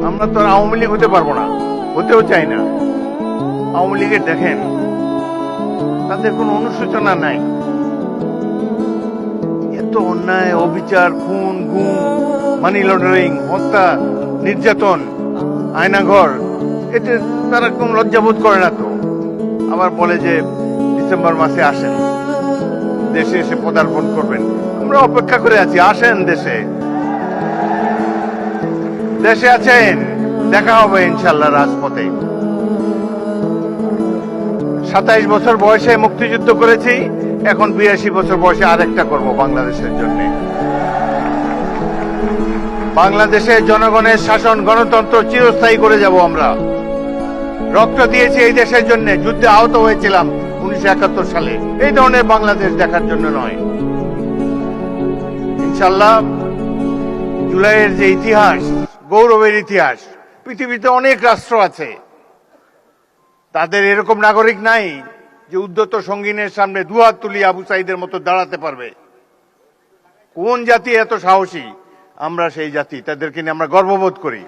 আমরা তো আর আওয়ামী লীগ হতে পারবো না, হতেও চাই না। আওয়ামী লীগের দেখেন, তাদের কোনো অনুশোচনা নাই। এত অন্যায়, অবিচার, খুন, গুম, মানি লন্ডারিং, হত্যা, নির্যাতন, আয়নাঘর, এতে তারা কোনো লজ্জাবোধ করে না তো। আবার বলে যে ডিসেম্বর মাসে আসেন, দেশে এসে পদার্পণ করবেন। আমরা অপেক্ষা করে আছি, আসেন দেশে। দেশে আছেন, দেখা হবে ইনশাল্লাহ রাজপথে। 27 বছর বয়সে মুক্তিযুদ্ধ করেছি, এখন 82 বছর বয়সে আরেকটা করব বাংলাদেশের জন্য। বাংলাদেশের জনগণের শাসন, গণতন্ত্র চিরস্থায়ী করে যাব আমরা। রক্ত দিয়েছি এই দেশের জন্য, যুদ্ধে আহত হয়েছিলাম 1971 সালে। এই ধরনের বাংলাদেশ দেখার জন্য নয়। ইনশাল্লাহ জুলাইয়ের যে ইতিহাস, গৌরবের ইতিহাস, পৃথিবীতে অনেক রাষ্ট্র আছে, তাদের এরকম নাগরিক নাই যে উদ্ধত সঙ্গিনের সামনে দুহাত তুলি আবু সাইদের মতো দাঁড়াতে পারবে। কোন জাতি এত সাহসী? আমরা সেই জাতি, তাদেরকে নিয়ে আমরা গর্ববোধ করি।